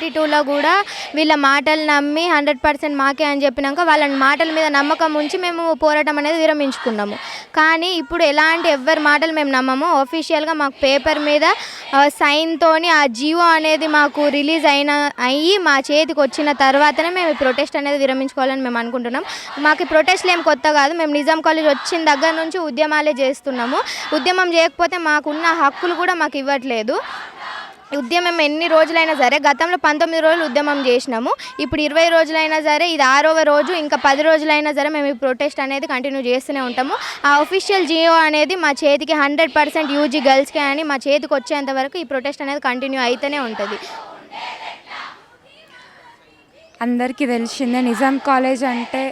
2022లో కూడా వీళ్ళ మాటలు నమ్మి 100% మాకే అని చెప్పినాక వాళ్ళ మాటల మీద నమ్మకం ఉంచి మేము పోరాటం అనేది విరమించుకున్నాము. కానీ ఇప్పుడు ఎలాంటి ఎవ్వరి మాటలు మేము నమ్మము. ఆఫీషియల్గా మాకు పేపర్ మీద సైన్తోని ఆ జియో అనేది మాకు రిలీజ్ అయ్యి మా చేతికి వచ్చిన తర్వాతనే మేము ఈ ప్రొటెస్ట్ అనేది విరమించుకోవాలని మేము అనుకుంటున్నాం. మాకు ఈ ప్రొటెస్ట్లు ఏం కొత్త కాదు. మేము నిజాం కాలేజ్ వచ్చిన దగ్గర నుంచి ఉద్యమాలే చేస్తున్నాము. ఉద్యమం చేయకపోతే మాకున్న హక్కులు కూడా మాకు ఇవ్వట్లేదు. ఉద్యమం ఎన్ని రోజులైనా సరే, గతంలో 19 రోజులు ఉద్యమం చేసినాము. ఇప్పుడు 20 రోజులైనా సరే, ఇది 6వ రోజు, ఇంకా 10 రోజులైనా సరే మేము ఈ ప్రొటెస్ట్ అనేది కంటిన్యూ చేస్తూనే ఉంటాము. ఆ అఫీషియల్ జియో అనేది మా చేతికి 100% యూజీ గర్ల్స్కే అని మా చేతికి వచ్చేంత వరకు ఈ ప్రొటెస్ట్ అనేది కంటిన్యూ అయితేనే ఉంటుంది. అందరికీ తెలిసిందే నిజాం కాలేజ్ అంటే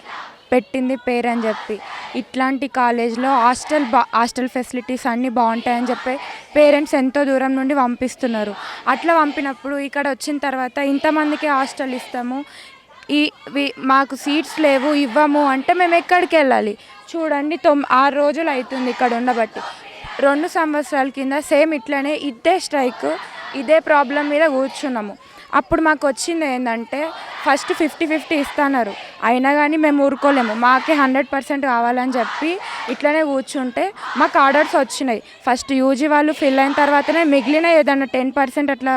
పెట్టింది పేరు అని చెప్పి. ఇట్లాంటి కాలేజ్లో హాస్టల్ ఫెసిలిటీస్ అన్నీ బాగుంటాయని చెప్పి పేరెంట్స్ ఎంతో దూరం నుండి పంపిస్తున్నారు. అట్లా పంపినప్పుడు ఇక్కడ వచ్చిన తర్వాత ఇంతమందికి హాస్టల్ ఇస్తాము, మాకు సీట్స్ లేవు, ఇవ్వము అంటే మేము ఎక్కడికి వెళ్ళాలి? చూడండి, 6 రోజులు అవుతుంది ఇక్కడ ఉండబట్టి. 2 సంవత్సరాల కింద సేమ్ ఇట్లనే ఇదే స్ట్రైక్, ఇదే ప్రాబ్లం మీద కూర్చున్నాము. అప్పుడు మాకు వచ్చింది ఏంటంటే ఫస్ట్ 50-50 ఇస్తున్నారు. అయినా కానీ మేము ఊరుకోలేము, మాకే 100% కావాలని చెప్పి ఇట్లనే కూర్చుంటే మాకు ఆర్డర్స్ వచ్చినాయి. ఫస్ట్ యూజీ వాళ్ళు ఫిల్ అయిన తర్వాతనే మిగిలిన ఏదన్నా 10% అట్లా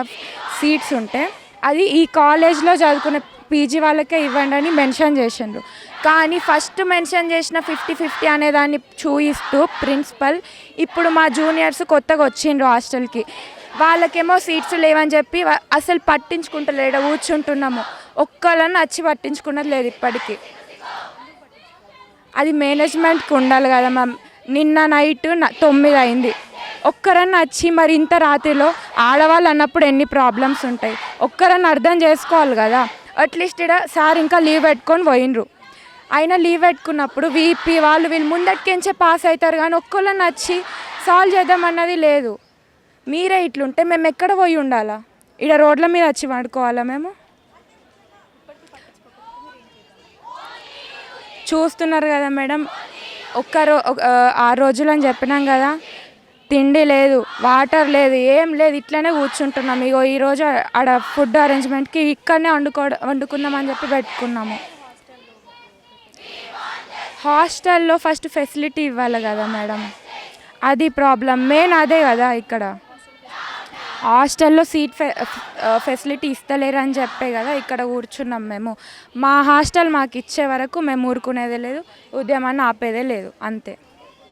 సీట్స్ ఉంటే అది ఈ కాలేజ్లో చదువుకునే పీజీ వాళ్ళకే ఇవ్వండి అని మెన్షన్ చేసిండ్రు. కానీ ఫస్ట్ మెన్షన్ చేసిన 50-50 అనేదాన్ని చూయిస్తూ ప్రిన్సిపల్ ఇప్పుడు మా జూనియర్స్ కొత్తగా వచ్చిండ్రు హాస్టల్కి, వాళ్ళకేమో సీట్స్ లేవని చెప్పి అసలు పట్టించుకుంటలేడు. కూర్చుంటున్నాము, ఒక్కళ్ళని వచ్చి పట్టించుకున్నది లేదు ఇప్పటికీ. అది మేనేజ్మెంట్కి ఉండాలి కదా మ్యామ్. నిన్న నైట్ 9 అయింది, ఒక్కరన్నా వచ్చి మరి ఇంత రాత్రిలో ఆడవాళ్ళు అన్నప్పుడు ఎన్ని ప్రాబ్లమ్స్ ఉంటాయి, ఒక్కరన్నా అర్థం చేసుకోవాలి కదా. అట్లీస్ట్ ఇక్కడ సార్ ఇంకా లీవ్ పెట్టుకొని పోయినరు. అయినా లీవ్ పెట్టుకున్నప్పుడు వీపీ వాళ్ళు వీళ్ళు ముందటికించే పాస్ అవుతారు, కానీ ఒక్కళ్ళని వచ్చి సాల్వ్ చేద్దామన్నది లేదు. మీరే ఇట్లుంటే మేము ఎక్కడ పోయి ఉండాలా? ఇక్కడ రోడ్ల మీద వచ్చి పడుకోవాలా? మేము చూస్తున్నారు కదా మేడం, 6 రోజులు అని చెప్పినాం కదా, తిండి లేదు, వాటర్ లేదు, ఏం లేదు, ఇట్లనే కూర్చుంటున్నాం. ఇగో ఈరోజు ఆడ ఫుడ్ అరేంజ్మెంట్కి ఇక్కడనే వండుకుందామని చెప్పి పెట్టుకున్నాము. హాస్టల్లో ఫస్ట్ ఫెసిలిటీ ఇవ్వాలి కదా మేడం, అది ప్రాబ్లం మెయిన్ అదే కదా. ఇక్కడ హాస్టల్లో ఫెసిలిటీ ఇస్తలేరు అని చెప్పే కదా ఇక్కడ కూర్చున్నాం మేము. మా హాస్టల్ మాకు ఇచ్చే వరకు మేము ఊరుకునేదే లేదు, ఉద్యమాన్ని ఆపేదే లేదు, అంతే.